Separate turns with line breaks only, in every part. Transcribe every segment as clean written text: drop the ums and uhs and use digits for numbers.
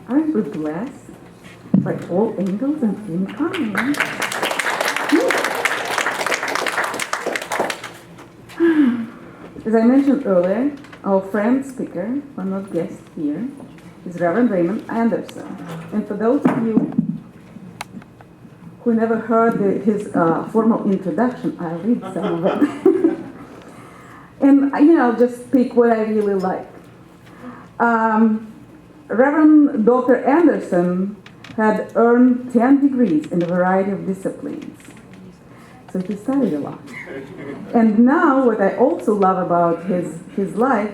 Aren't we blessed by all angels and incoming? As I mentioned earlier, our friend speaker, but not guest here, is Reverend Raymond Anderson. And for those of you who never heard his formal introduction, I'll read some of it. And, I'll just pick what I really like. Reverend Dr. Anderson had earned 10 degrees in a variety of disciplines. So he studied a lot. And now what I also love about his life,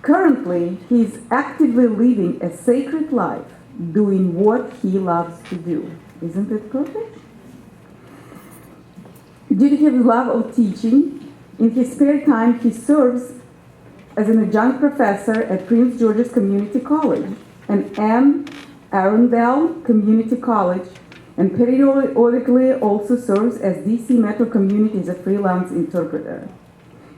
currently he's actively living a sacred life, doing what he loves to do. Isn't it perfect? Due to his love of teaching, in his spare time he serves as an adjunct professor at Prince George's Community College and Anne Arundel Community College, and periodically also serves as DC Metro Community as a freelance interpreter.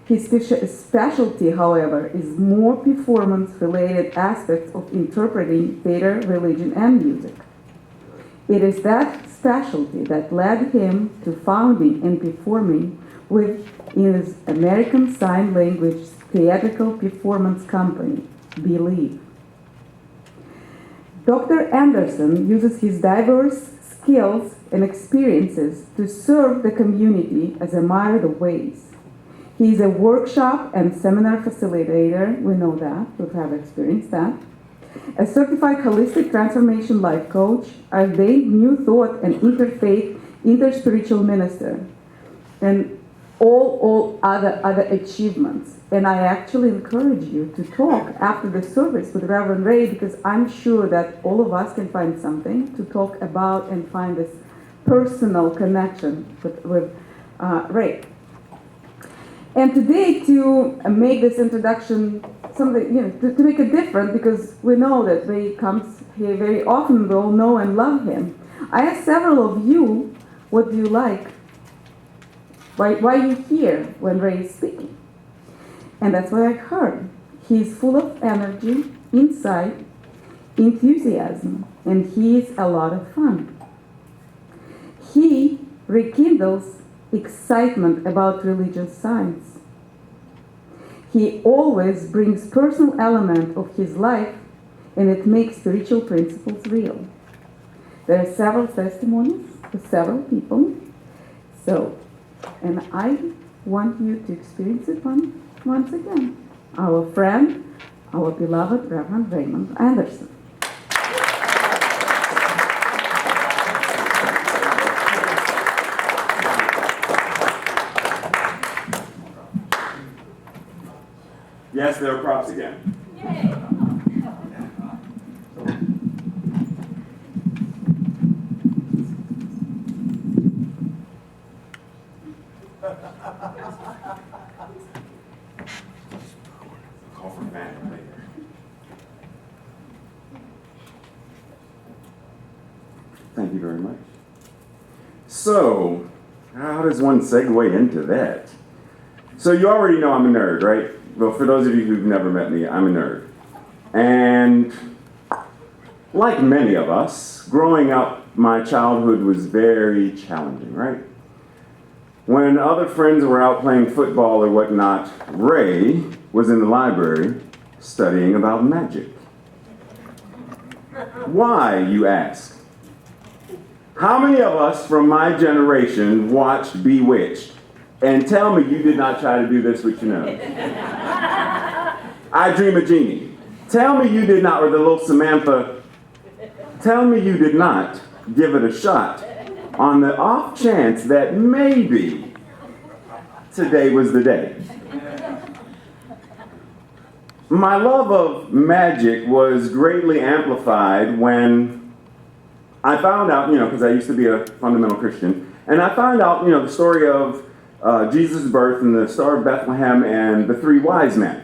His specialty, however, is more performance-related aspects of interpreting theater, religion, and music. It is that specialty that led him to founding and performing with his American Sign Language theatrical performance company, Believe. Dr. Anderson uses his diverse skills and experiences to serve the community as a myriad of ways. He is a workshop and seminar facilitator, we know that, we have experienced that, a certified holistic transformation life coach, ordained New Thought and interfaith, interspiritual minister, and all other achievements. And I actually encourage you to talk after the service with Reverend Ray, because I'm sure that all of us can find something to talk about and find this personal connection with Ray. And today, to make this introduction something, to make it different, because we know that Ray comes here very often, we all know and love him. I asked several of you, what do you like? Why are you here when Ray is speaking? And that's what I heard. He's full of energy, insight, enthusiasm, and he's a lot of fun. He rekindles excitement about religious science. He always brings personal element of his life, and it makes spiritual principles real. There are several testimonies for several people. And I want you to experience it once again. Our friend, our beloved Reverend Raymond Anderson.
Yes, there are props again.
Yay!
Call for Matt later. Thank you very much. So, how does one segue into that? So you already know I'm a nerd, right? Well, for those of you who've never met me, I'm a nerd. And like many of us, growing up, my childhood was very challenging, right? When other friends were out playing football or whatnot, Ray was in the library studying about magic. Why, you ask? How many of us from my generation watched Bewitched? And tell me you did not try to do this with your nose. I Dream of Jeannie. Tell me you did not, or the little Samantha, tell me you did not give it a shot on the off chance that maybe today was the day. My love of magic was greatly amplified when I found out, because I used to be a fundamental Christian, and I found out, the story of Jesus' birth and the Star of Bethlehem and the three wise men.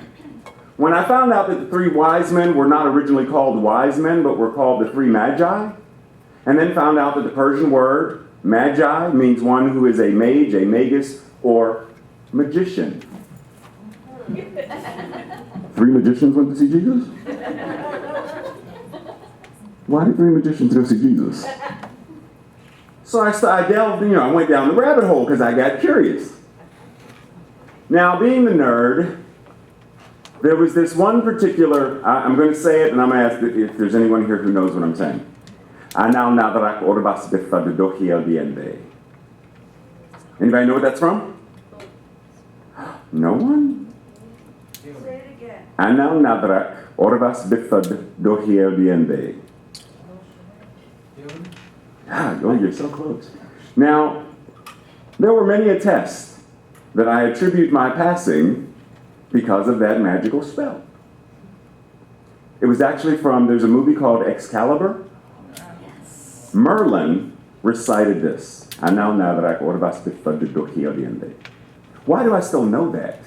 When I found out that the three wise men were not originally called wise men, but were called the three magi, and then found out that the Persian word magi means one who is a mage, a magus, or magician. Three magicians went to see Jesus? Why did three magicians go see Jesus? So I delved, I went down the rabbit hole because I got curious. Now, being the nerd, there was this one particular, I'm going to say it and I'm going to ask if there's anyone here who knows what I'm saying. Anybody know what that's from? No one?
Say it again.
Anal nadrak orvas bifad dohiel diende. Oh, you're so close. Now, there were many a test that I attribute my passing because of that magical spell. It was actually from, there's a movie called Excalibur.
Yes.
Merlin recited this. Anal nadrak orvas bifad dohiel diende. Why do I still know that?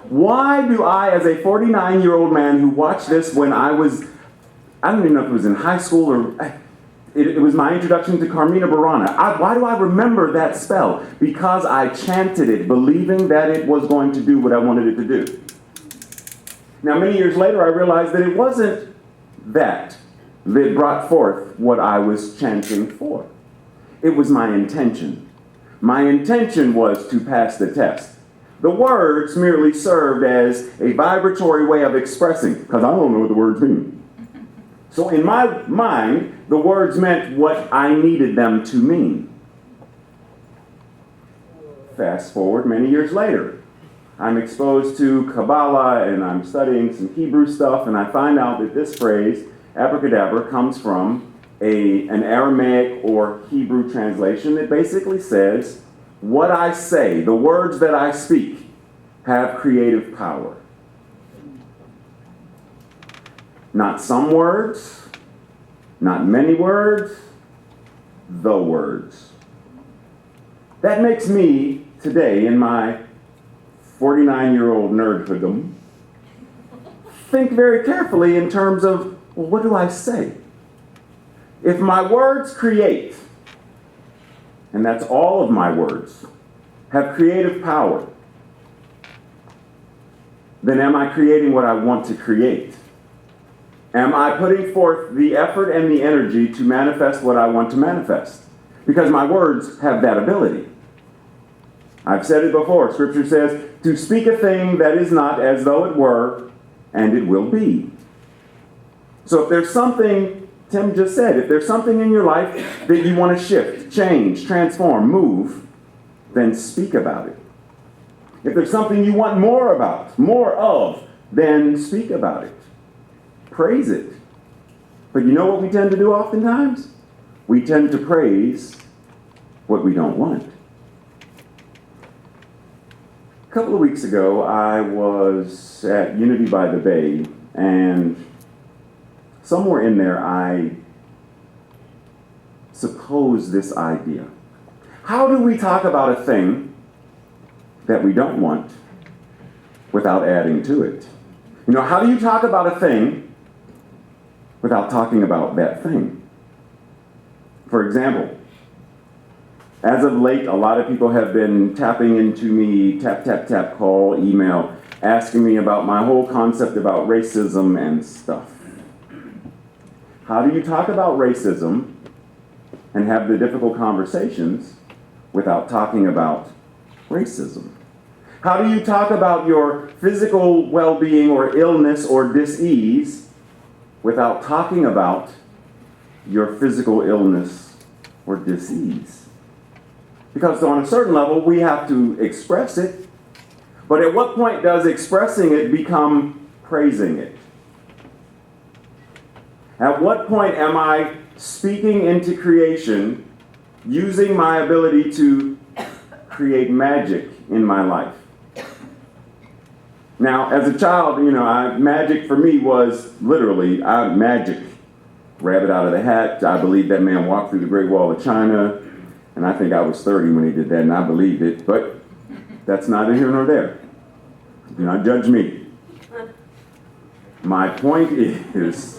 Why do I, as a 49-year-old man who watched this when I don't even know if it was in high school or, it was my introduction to Carmina Burana. Why do I remember that spell? Because I chanted it, believing that it was going to do what I wanted it to do. Now, many years later, I realized that it wasn't that brought forth what I was chanting for. It was my intention. My intention was to pass the test. The words merely served as a vibratory way of expressing, because I don't know what the words mean. So in my mind, the words meant what I needed them to mean. Fast forward many years later. I'm exposed to Kabbalah and I'm studying some Hebrew stuff, and I find out that this phrase, abracadabra, comes from an Aramaic or Hebrew translation that basically says, what I say, the words that I speak, have creative power. Not some words, not many words, the words. That makes me, today, in my 49-year-old nerdhoodom, think very carefully in terms of, well, what do I say? If my words create, and that's all of my words, have creative power, then am I creating what I want to create? Am I putting forth the effort and the energy to manifest what I want to manifest? Because my words have that ability. I've said it before. Scripture says, to speak a thing that is not as though it were, and it will be. So if there's something, Tim just said, if there's something in your life that you want to shift, change, transform, move, then speak about it. If there's something you want more of, then speak about it. Praise it. But you know what we tend to do oftentimes? We tend to praise what we don't want. A couple of weeks ago, I was at Unity by the Bay, and somewhere in there, I suppose this idea. How do we talk about a thing that we don't want without adding to it? How do you talk about a thing without talking about that thing? For example, as of late, a lot of people have been tapping into me, tap, call, email, asking me about my whole concept about racism and stuff. How do you talk about racism and have the difficult conversations without talking about racism? How do you talk about your physical well-being or illness or dis-ease without talking about your physical illness or dis-ease? Because on a certain level, we have to express it. But at what point does expressing it become praising it? At what point am I speaking into creation, using my ability to create magic in my life? Now, as a child, magic for me was literally magic. Rabbit out of the hat. I believe that man walked through the Great Wall of China. And I think I was 30 when he did that, and I believed it. But that's neither here nor there. Do not judge me. My point is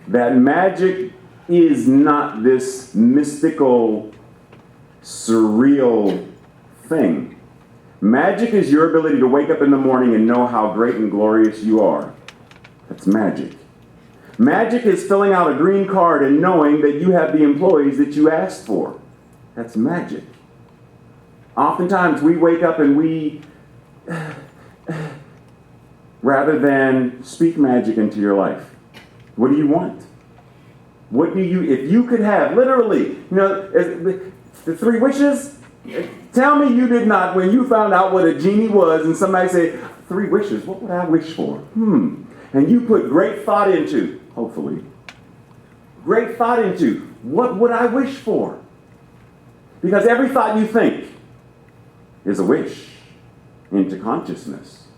that magic is not this mystical, surreal thing. Magic is your ability to wake up in the morning and know how great and glorious you are. That's magic. Magic is filling out a green card and knowing that you have the employees that you asked for. That's magic. Oftentimes we wake up and we, rather than speak magic into your life, what do you want? What do you, if you could have, literally, the 3 wishes? Tell me you did not, when you found out what a genie was and somebody said, 3 wishes, what would I wish for? And you put great thought into, hopefully, great thought into, what would I wish for? Because every thought you think is a wish into consciousness.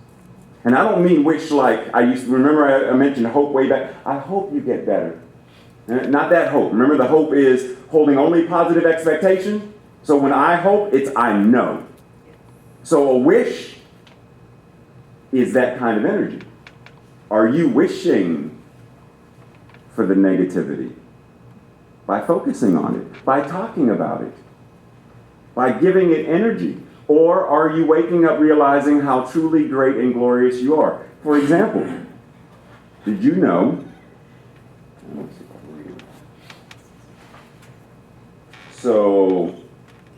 And I don't mean wish like, I used to, remember I mentioned hope way back. I hope you get better. Not that hope. Remember the hope is holding only positive expectation. So when I hope, it's I know. So a wish is that kind of energy. Are you wishing for the negativity? By focusing on it, by talking about it, by giving it energy. Or are you waking up realizing how truly great and glorious you are? For example, did you know, so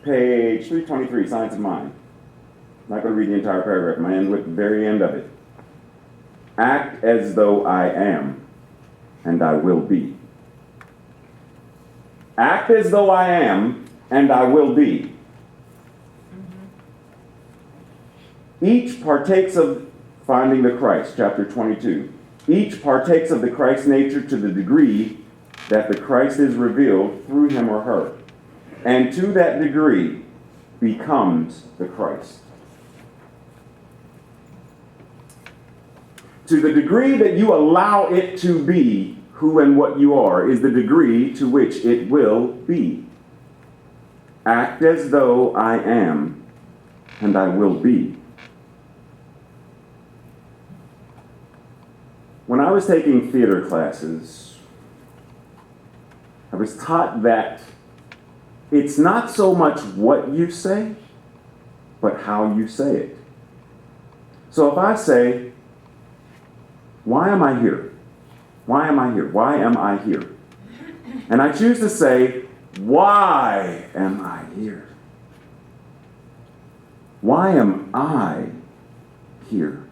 page 323, Science of Mind. I'm not going to read the entire paragraph. I'm going to end with the very end of it. Act as though I am, and I will be. Act as though I am, and I will be. Each partakes of finding the Christ, chapter 22. Each partakes of the Christ nature to the degree that the Christ is revealed through him or her. And to that degree becomes the Christ. To the degree that you allow it to be who and what you are is the degree to which it will be. Act as though I am, and I will be. When I was taking theater classes, I was taught that it's not so much what you say, but how you say it. So if I say, why am I here? Why am I here? Why am I here? And I choose to say, why am I here? Why am I here?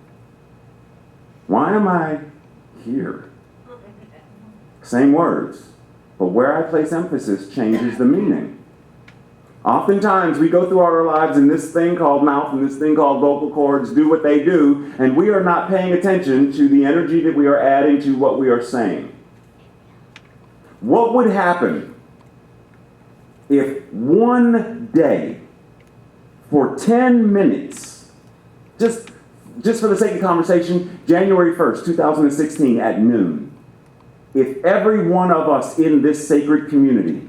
Why am I here? Same words, but where I place emphasis changes the meaning. Oftentimes we go through our lives and this thing called mouth and this thing called vocal cords do what they do, and we are not paying attention to the energy that we are adding to what we are saying. What would happen if one day, for 10 minutes, just for the sake of conversation, January 1st, 2016 at noon, if every one of us in this sacred community,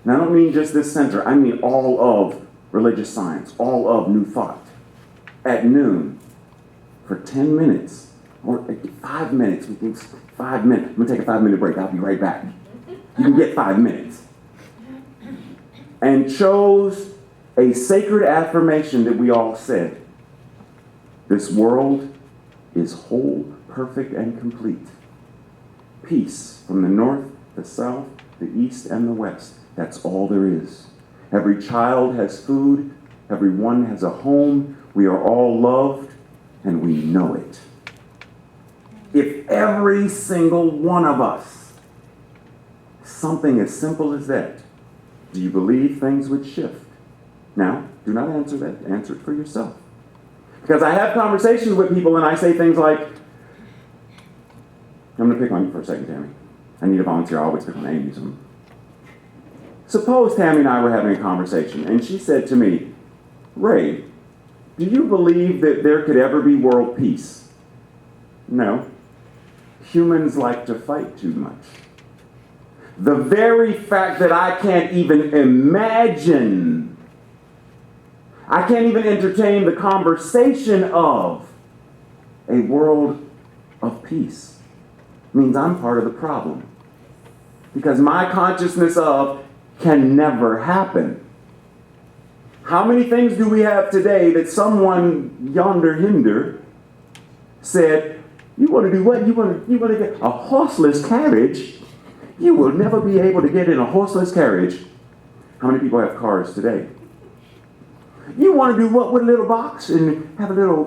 and I don't mean just this center, I mean all of religious science, all of New Thought, at noon, for 10 minutes, or 5 minutes, we can 5 minutes. I'm going to take a 5-minute break, I'll be right back. You can get 5 minutes. And chose a sacred affirmation that we all said. This world is whole, perfect, and complete. Peace from the north, the south, the east, and the west. That's all there is. Every child has food. Everyone has a home. We are all loved, and we know it. If every single one of us, something as simple as that, do you believe things would shift? Now, do not answer that. Answer it for yourself. Because I have conversations with people and I say things like, I'm going to pick on you for a second, Tammy. I need a volunteer. I always pick on Amy. Suppose Tammy and I were having a conversation and she said to me, Ray, do you believe that there could ever be world peace? No. Humans like to fight too much. The very fact that I can't even imagine, I can't even entertain the conversation of a world of peace means I'm part of the problem. Because my consciousness of can never happen. How many things do we have today that someone yonder hinder said, You want to do what? You want to get a horseless carriage? You will never be able to get in a horseless carriage. How many people have cars today? You want to do what with a little box and have a little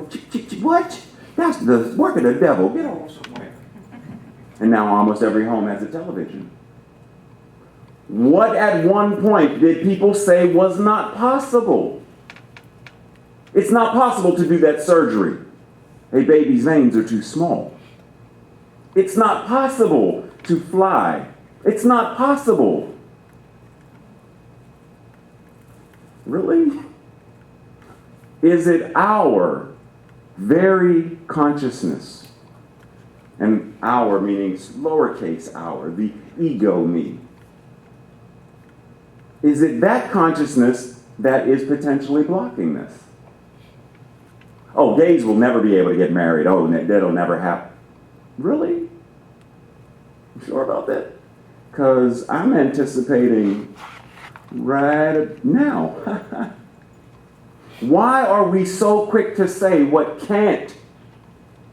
what? That's the work of the devil. Get on somewhere. And now almost every home has a television. What at one point did people say was not possible? It's not possible to do that surgery. A baby's veins are too small. It's not possible to fly. It's not possible. Really? Is it our very consciousness, and our meaning lowercase our, the ego me? Is it that consciousness that is potentially blocking this? Oh, gays will never be able to get married. Oh, that'll never happen. Really? You sure about that? Because I'm anticipating right now. Why are we so quick to say what can't,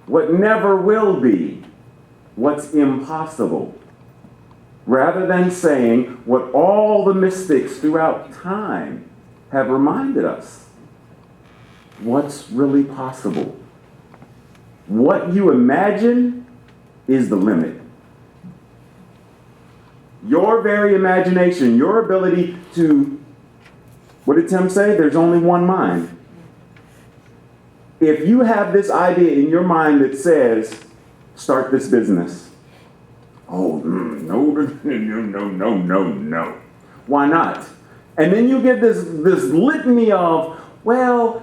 what never will be, what's impossible, rather than saying what all the mystics throughout time have reminded us? What's really possible? What you imagine is the limit. Your very imagination, your ability to, what did Tim say? There's only one mind. If you have this idea in your mind that says, start this business. Oh, no. Why not? And then you give this litany of, well,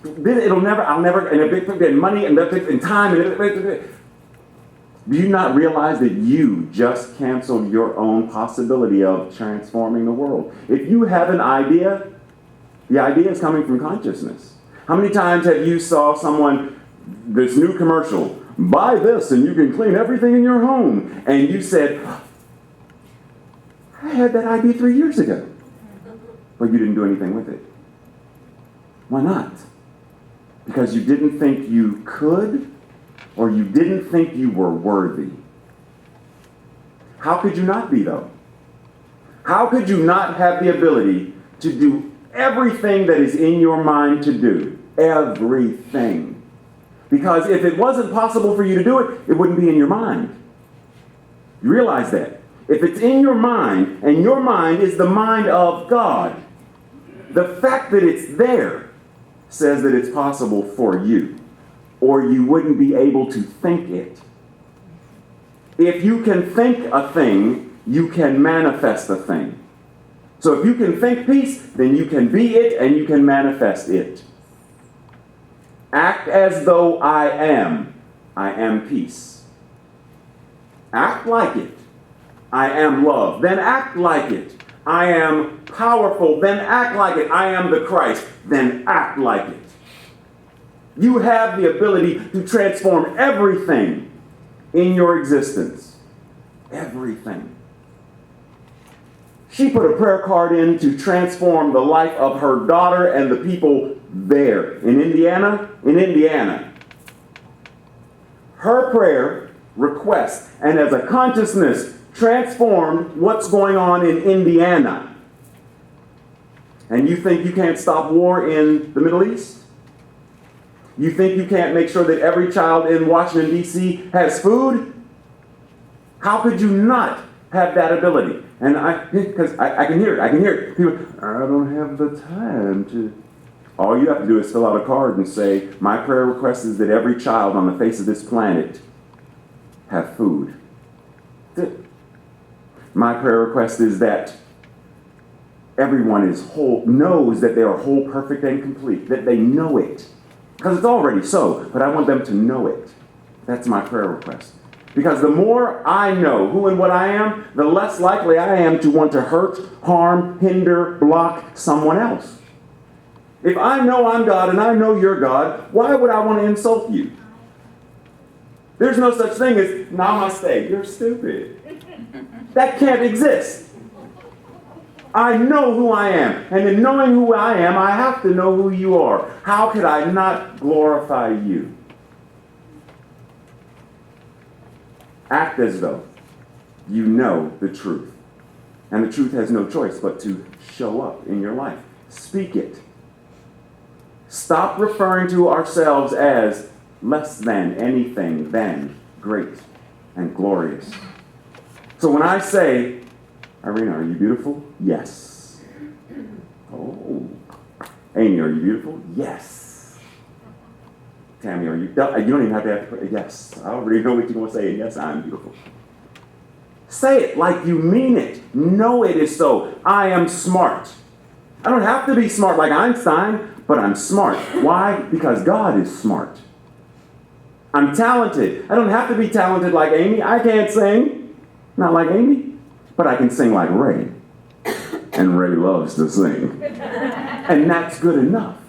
I'll never, and money and time. Do you not realize that you just canceled your own possibility of transforming the world? If you have an idea, the idea is coming from consciousness. How many times have you saw someone, this new commercial, buy this and you can clean everything in your home, and you said, I had that idea 3 years ago, but you didn't do anything with it? Why not? Because you didn't think you could, or you didn't think you were worthy. How could you not be, though? How could you not have the ability to do everything that is in your mind to do? Everything. Because if it wasn't possible for you to do it, it wouldn't be in your mind. You realize that? If it's in your mind, and your mind is the mind of God, the fact that it's there says that it's possible for you, or you wouldn't be able to think it. If you can think a thing, you can manifest a thing. So if you can think peace, then you can be it and you can manifest it. Act as though I am peace. Act like it. I am love. Then act like it. I am powerful. Then act like it. I am the Christ. Then act like it. You have the ability to transform everything in your existence. Everything. She put a prayer card in to transform the life of her daughter and the people there in Indiana. Her prayer request, and as a consciousness, transformed what's going on in Indiana. And you think you can't stop war in the Middle East? You think you can't make sure that every child in Washington, D.C. has food? How could you not have that ability? And because I can hear it. People, I don't have the time to. All you have to do is fill out a card and say, my prayer request is that every child on the face of this planet have food. My prayer request is that everyone is whole, knows that they are whole, perfect, and complete, that they know it. Because it's already so, but I want them to know it. That's my prayer request. Because the more I know who and what I am, the less likely I am to want to hurt, harm, hinder, block someone else. If I know I'm God and I know you're God, why would I want to insult you? There's no such thing as namaste. You're stupid. That can't exist. I know who I am. And in knowing who I am, I have to know who you are. How could I not glorify you? Act as though you know the truth. And the truth has no choice but to show up in your life. Speak it. Stop referring to ourselves as less than anything than great and glorious. So when I say, Irina, are you beautiful? Yes. Oh. Amy, are you beautiful? Yes. Tammy, are you? You don't even have to have yes. I already know what you're going to say. Yes, I'm beautiful. Say it like you mean it. Know it is so. I am smart. I don't have to be smart like Einstein, but I'm smart. Why? Because God is smart. I'm talented. I don't have to be talented like Amy. I can't sing. Not like Amy, but I can sing like Ray. And Ray loves to sing. And that's good enough.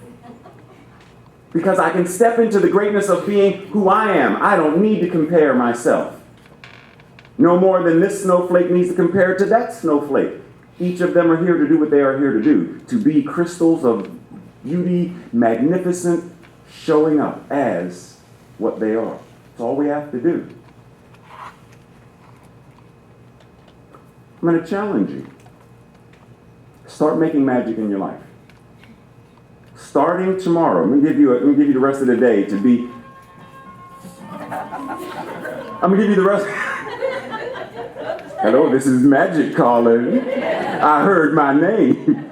Because I can step into the greatness of being who I am. I don't need to compare myself. No more than this snowflake needs to compare to that snowflake. Each of them are here to do what they are here to do. To be crystals of beauty, magnificent, showing up as what they are. That's all we have to do. I'm going to challenge you. Start making magic in your life. Starting tomorrow, I'm going to give you the rest of the day to be. I'm going to give you the rest. Hello, this is Magic calling. I heard my name.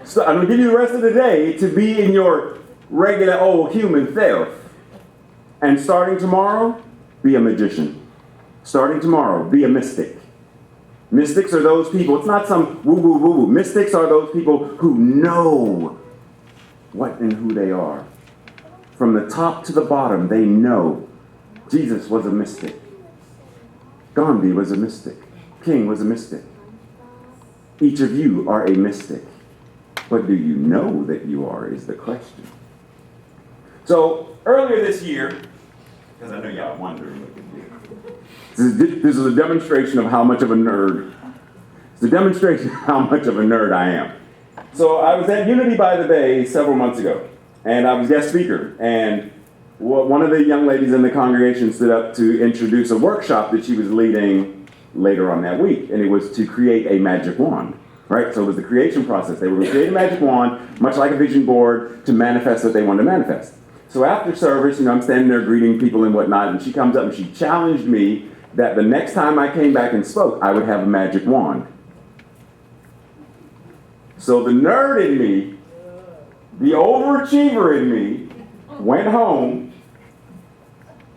So I'm going to give you the rest of the day to be in your regular old human self. And starting tomorrow, be a magician. Starting tomorrow, be a mystic. Mystics are those people, it's not some woo-woo-woo-woo. Mystics are those people who know what and who they are. From the top to the bottom, they know. Jesus was a mystic. Gandhi was a mystic. King was a mystic. Each of you are a mystic. But do you know that you are is the question. So earlier this year, because I know y'all wondering what this is a demonstration of how much of a nerd. It's a demonstration of how much of a nerd I am. So I was at Unity by the Bay several months ago, and I was guest speaker. And one of the young ladies in the congregation stood up to introduce a workshop that she was leading later on that week, and it was to create a magic wand. Right? So it was the creation process. They were going to create a magic wand, much like a vision board, to manifest what they wanted to manifest. So after service, I'm standing there greeting people and whatnot, and she comes up and she challenged me that the next time I came back and spoke, I would have a magic wand. So the nerd in me, the overachiever in me, went home,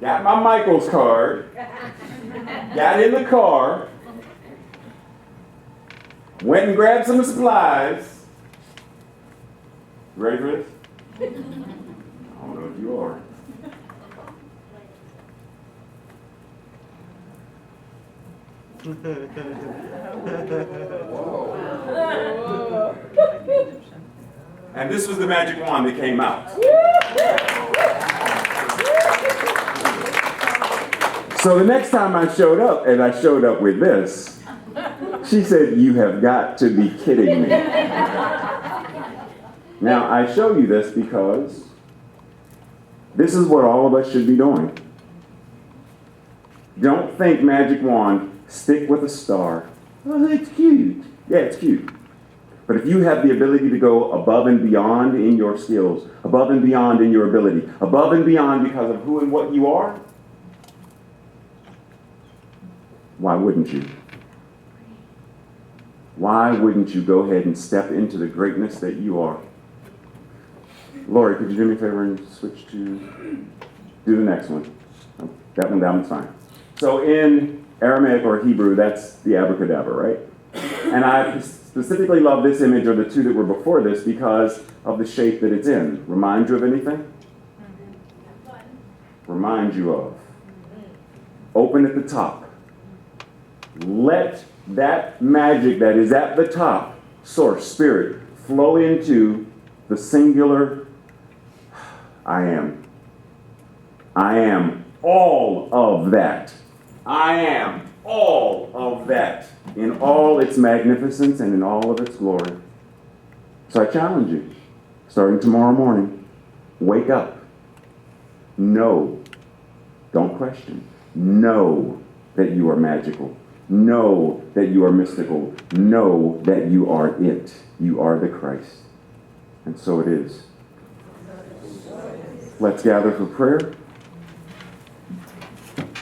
got my Michael's card, got in the car, went and grabbed some supplies. You ready for this? I don't know if you are. And this was the magic wand that came out. So the next time I showed up, and I showed up with this, she said, "You have got to be kidding me." Now, I show you this because this is what all of us should be doing. Don't think magic wand, stick with a star. Oh, that's cute. Yeah, it's cute. But if you have the ability to go above and beyond in your skills, above and beyond in your ability, above and beyond because of who and what you are, why wouldn't you? Why wouldn't you go ahead and step into the greatness that you are? Lori, could you do me a favor and switch to do the next one? Oh, that one down is fine. So in Aramaic or Hebrew, that's the Abracadabra, right? And I specifically love this image, or the two that were before this, because of the shape that it's in. Remind you of anything? Remind you of. Open at the top. Let that magic that is at the top, source, spirit, flow into the singular I am. I am all of that. I am all of that in all its magnificence and in all of its glory. So I challenge you, starting tomorrow morning, wake up. Know Don't question. Know that you are magical. Know that you are mystical. Know that you are it. You are the Christ. And so it is. Let's gather for prayer.